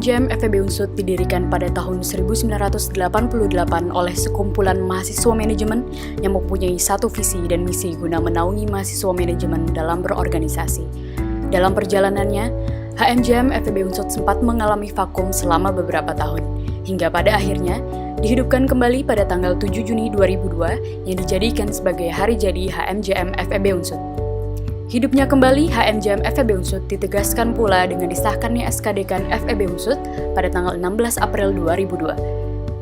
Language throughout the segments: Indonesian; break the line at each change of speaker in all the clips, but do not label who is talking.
HMJM FEB Unsut didirikan pada tahun 1988 oleh sekumpulan mahasiswa manajemen yang mempunyai satu visi dan misi guna menaungi mahasiswa manajemen dalam berorganisasi. Dalam perjalanannya, HMJM FEB Unsut sempat mengalami vakum selama beberapa tahun, hingga pada akhirnya dihidupkan kembali pada tanggal 7 Juni 2002 yang dijadikan sebagai hari jadi HMJM FEB Unsut. Hidupnya kembali HMJM FEB Unsut ditegaskan pula dengan disahkannya SK Dekan FEB Unsut pada tanggal 16 April 2002.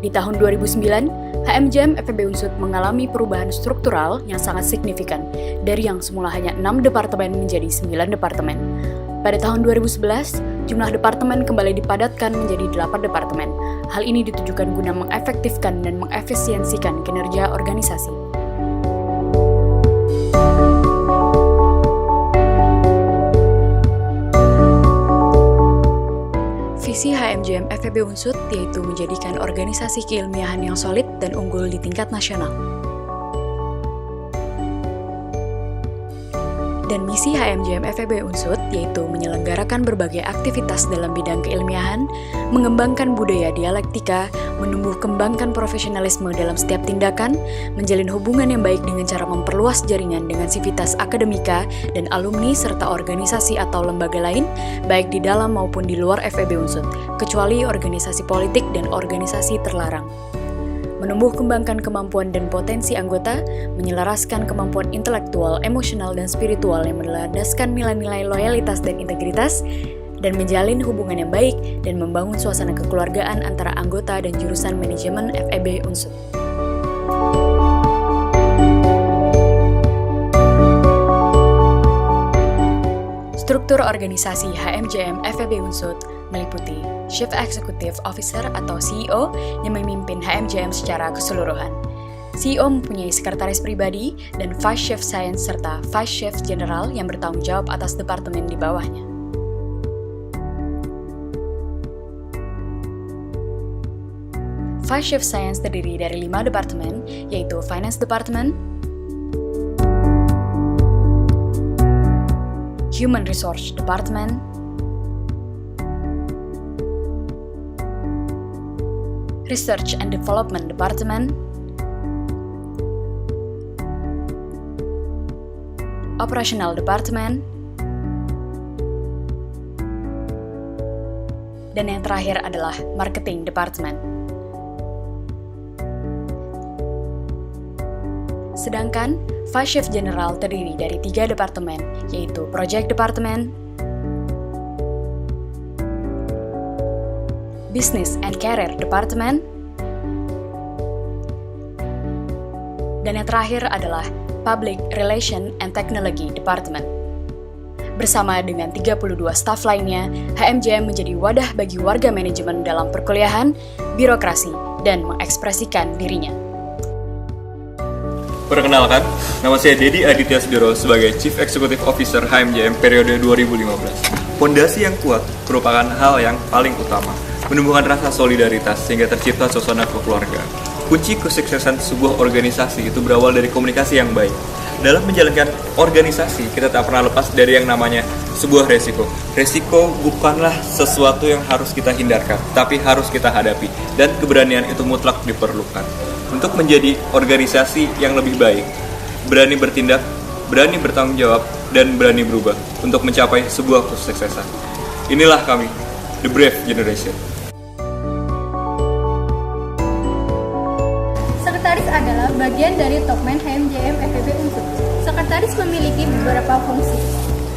Di tahun 2009, HMJM FEB Unsut mengalami perubahan struktural yang sangat signifikan, dari yang semula hanya 6 departemen menjadi 9 departemen. Pada tahun 2011, jumlah departemen kembali dipadatkan menjadi 8 departemen. Hal ini ditujukan guna mengefektifkan dan mengefisiensikan kinerja organisasi. Visi HMJM FEB Unsut yaitu menjadikan organisasi keilmiahan yang solid dan unggul di tingkat nasional. Dan misi HMJM FEB Unsut yaitu menyelenggarakan berbagai aktivitas dalam bidang keilmiahan, mengembangkan budaya dialektika, menumbuh kembangkan profesionalisme dalam setiap tindakan, menjalin hubungan yang baik dengan cara memperluas jaringan dengan sivitas akademika dan alumni serta organisasi atau lembaga lain, baik di dalam maupun di luar FEB Unsut, kecuali organisasi politik dan organisasi terlarang. Menumbuh kembangkan kemampuan dan potensi anggota, menyelaraskan kemampuan intelektual, emosional, dan spiritual yang berlandaskan nilai-nilai loyalitas dan integritas, dan menjalin hubungan yang baik dan membangun suasana kekeluargaan antara anggota dan jurusan manajemen FEB Unsut. Struktur organisasi HMJM FEB Unsut meliputi Chief Executive Officer atau CEO yang memimpin HMJM secara keseluruhan. CEO mempunyai sekretaris pribadi dan Vice Chief Science serta Vice Chief General yang bertanggung jawab atas departemen di bawahnya. Vice Chief Science terdiri dari 5 departemen, yaitu Finance Department, Human Resource Department, Research and Development Department, Operational Department, dan yang terakhir adalah Marketing Department. Sedangkan Vice Chief General terdiri dari 3 departemen, yaitu Project Department, Business and Career Department, dan yang terakhir adalah Public Relation and Technology Department. Bersama dengan 32 staf lainnya, HMJM menjadi wadah bagi warga manajemen dalam perkuliahan, birokrasi, dan mengekspresikan dirinya.
Perkenalkan, nama saya Dedi Aditya Sudiro sebagai Chief Executive Officer HMJM periode 2015. Fondasi yang kuat merupakan hal yang paling utama, menumbuhkan rasa solidaritas sehingga tercipta suasana kekeluargaan. Kunci kesuksesan sebuah organisasi itu berawal dari komunikasi yang baik. Dalam menjalankan organisasi, kita tak pernah lepas dari yang namanya sebuah resiko. Resiko bukanlah sesuatu yang harus kita hindarkan, tapi harus kita hadapi, dan keberanian itu mutlak diperlukan. Untuk menjadi organisasi yang lebih baik, berani bertindak, berani bertanggung jawab, dan berani berubah untuk mencapai sebuah kesuksesan. Inilah kami, The Brave Generation.
Sekretaris adalah bagian dari Topmen HMJM FEB Unsut. Sekretaris memiliki beberapa fungsi.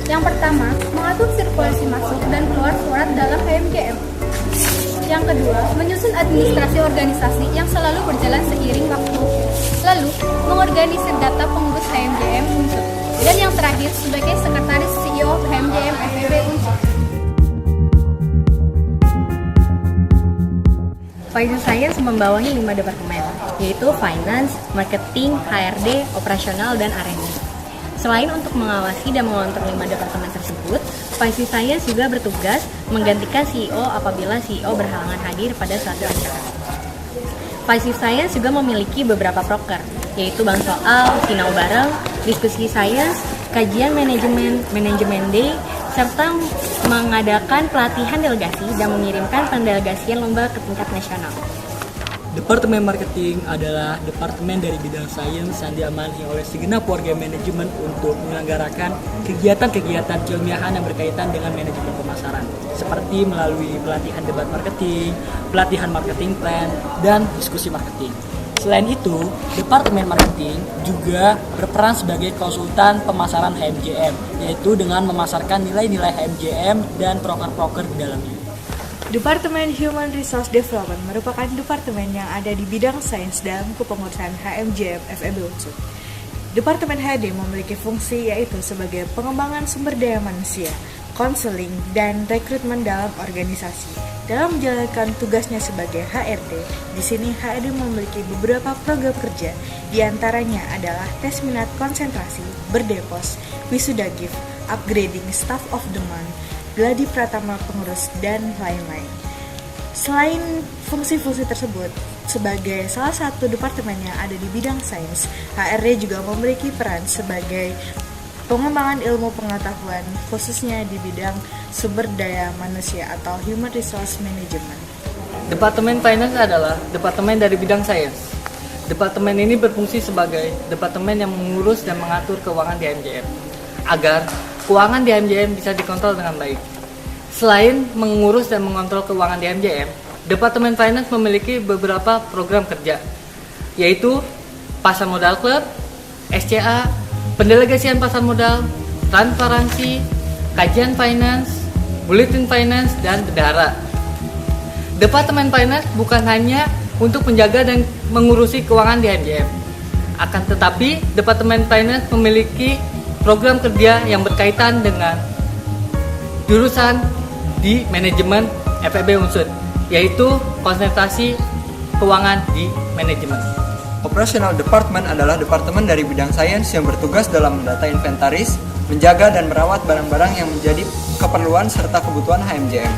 Yang pertama, mengatur sirkulasi masuk dan keluar surat dalam HMJM. Yang kedua, menyusun administrasi organisasi yang selalu berjalan seiring waktu. Lalu, mengorganisir data pengurus HMJM Unsut. Dan yang terakhir, sebagai sekretaris CEO HMJM FEB Unsut.
Vice Science membawahi 5 departemen, yaitu Finance, Marketing, HRD, Operasional, dan R&D. Selain untuk mengawasi dan mengontrol 5 departemen tersebut, Vice Science juga bertugas menggantikan CEO apabila CEO berhalangan hadir pada suatu acara. Vice Science juga memiliki beberapa proker, yaitu Bank Soal, Sinau Bareng, Diskusi Science, Kajian Manajemen, Manajemen Day, serta mengadakan pelatihan delegasi dan mengirimkan pendelegasian lomba ke tingkat nasional.
Departemen Marketing adalah departemen dari bidang sains yang diamanahi oleh segenap warga manajemen untuk menyelenggarakan kegiatan-kegiatan keilmiahan yang berkaitan dengan manajemen pemasaran, seperti melalui pelatihan debat marketing, pelatihan marketing plan, dan diskusi marketing. Selain itu, Departemen Marketing juga berperan sebagai konsultan pemasaran HMJM, yaitu dengan memasarkan nilai-nilai HMJM dan proker-proker di dalamnya.
Departemen Human Resource Development merupakan departemen yang ada di bidang sains dalam kepengurusan HMJM FEB Unsur. Departemen HD memiliki fungsi yaitu sebagai pengembangan sumber daya manusia, konseling, dan rekrutmen dalam organisasi. Dalam menjalankan tugasnya sebagai HRD, di sini HRD memiliki beberapa program kerja, di antaranya adalah tes minat konsentrasi, berdepos, wisuda gift, upgrading staff of the month, gladi pratama pengurus, dan lain-lain. Selain fungsi-fungsi tersebut, sebagai salah satu departemen yang ada di bidang sains, HRD juga memiliki peran sebagai pengembangan ilmu pengetahuan, khususnya di bidang sumber daya manusia atau Human Resource Management.
Departemen Finance adalah departemen dari bidang sains. Departemen ini berfungsi sebagai departemen yang mengurus dan mengatur keuangan di HMJM, agar keuangan di HMJM bisa dikontrol dengan baik. Selain mengurus dan mengontrol keuangan di HMJM, Departemen Finance memiliki beberapa program kerja, yaitu Pasar Modal Club, SCA, Pendelegasian Pasar Modal, Transparansi, Kajian Finance, Bulletin Finance, dan Bendahara. Departemen Finance bukan hanya untuk menjaga dan mengurusi keuangan di HMJM, akan tetapi Departemen Finance memiliki program kerja yang berkaitan dengan jurusan di manajemen FEB Unsur, yaitu konsentrasi keuangan di manajemen.
Operational Department adalah departemen dari bidang sains yang bertugas dalam mendata inventaris, menjaga dan merawat barang-barang yang menjadi keperluan serta kebutuhan HMJM.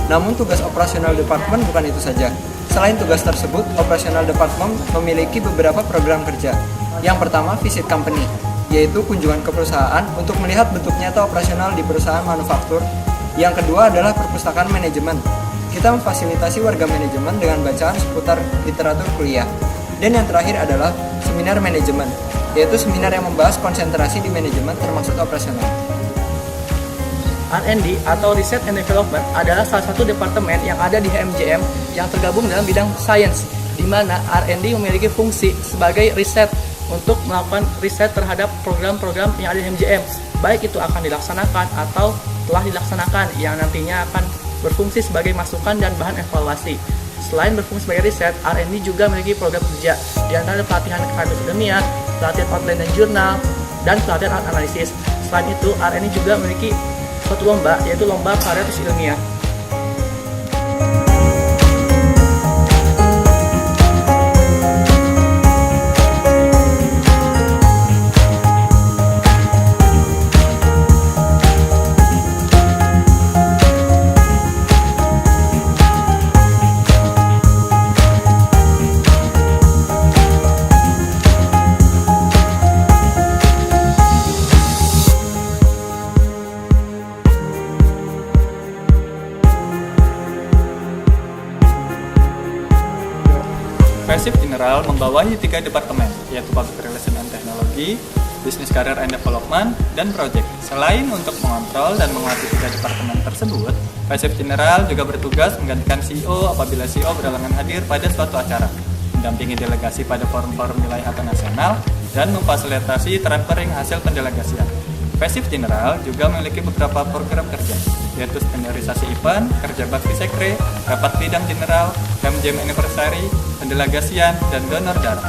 Namun tugas Operational Department bukan itu saja. Selain tugas tersebut, Operational Department memiliki beberapa program kerja. Yang pertama, visit company, yaitu kunjungan ke perusahaan untuk melihat bentuk nyata operasional di perusahaan manufaktur. Yang kedua adalah perpustakaan manajemen. Kita memfasilitasi warga manajemen dengan bacaan seputar literatur kuliah. Dan yang terakhir adalah seminar manajemen, yaitu seminar yang membahas konsentrasi di manajemen termasuk operasional.
R&D atau Research and Development adalah salah satu departemen yang ada di HMJM yang tergabung dalam bidang sains, di mana R&D memiliki fungsi sebagai riset untuk melakukan riset terhadap program-program yang ada di HMJM, baik itu akan dilaksanakan atau telah dilaksanakan, yang nantinya akan berfungsi sebagai masukan dan bahan evaluasi. Selain berfungsi sebagai riset, R&D juga memiliki program kerja, di antara pelatihan karya ilmiah, pelatihan outline dan jurnal, dan pelatihan art analisis. Selain itu, R&D juga memiliki suatu lomba, yaitu lomba karya ilmiah.
FESIP General membawahi 3 departemen, yaitu Public Relations and Technology, Business Career and Development, dan Project. Selain untuk mengontrol dan menguasai 3 departemen tersebut, FESIP General juga bertugas menggantikan CEO apabila CEO berhalangan hadir pada suatu acara, mendampingi delegasi pada forum-forum wilayah atau nasional, dan memfasilitasi transferring hasil pendelegasian. FESIP General juga memiliki beberapa program kerja, yaitu standarisasi event, kerja bakti sekre, rapat bidang general, HMJM Anniversary, pendelegasian, dan donor darah.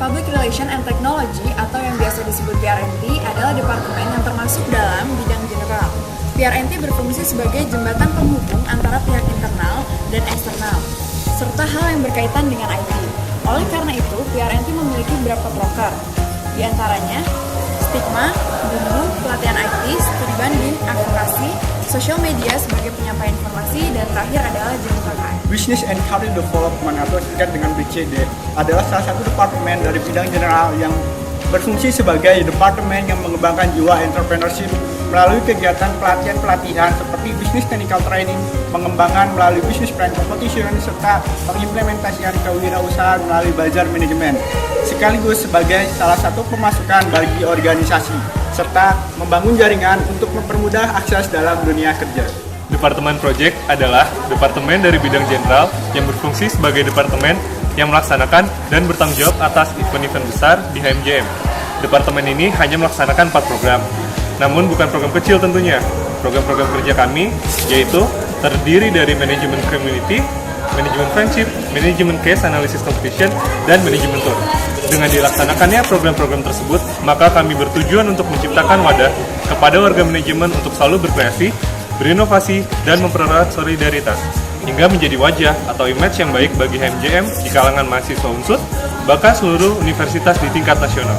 Public Relations and Technology atau yang biasa disebut PRNT adalah departemen yang termasuk dalam bidang general. PRNT berfungsi sebagai jembatan penghubung antara pihak internal dan eksternal, serta hal yang berkaitan dengan IT. Oleh karena itu, PRNT memiliki beberapa proker, di antaranya stigma, bumbu, pelatihan IT, studi banding, advokasi, sosial media sebagai penyampaian informasi, dan terakhir adalah jenis KKN.
Business and Career Development atau singkat dengan BCD adalah salah satu departemen dari bidang general yang berfungsi sebagai departemen yang mengembangkan jiwa entrepreneurship melalui kegiatan pelatihan-pelatihan seperti Business Technical Training, pengembangan melalui Business Plan Competition, serta pengimplementasian kewirausahaan melalui Belajar Manajemen, sekaligus sebagai salah satu pemasukan bagi organisasi, serta membangun jaringan untuk mempermudah akses dalam dunia kerja.
Departemen Project adalah departemen dari bidang general yang berfungsi sebagai departemen yang melaksanakan dan bertanggung jawab atas event-event besar di HMJM. Departemen ini hanya melaksanakan 4 program, namun bukan program kecil tentunya. Program-program kerja kami yaitu terdiri dari Manajemen Community, Manajemen Friendship, Manajemen Case Analysis Competition, dan Manajemen Tour. Dengan dilaksanakannya program-program tersebut, maka kami bertujuan untuk menciptakan wadah kepada warga manajemen untuk selalu berkreasi, berinovasi, dan mempererat solidaritas, hingga menjadi wajah atau image yang baik bagi HMJM di kalangan mahasiswa UNSUD, bahkan seluruh universitas di tingkat nasional.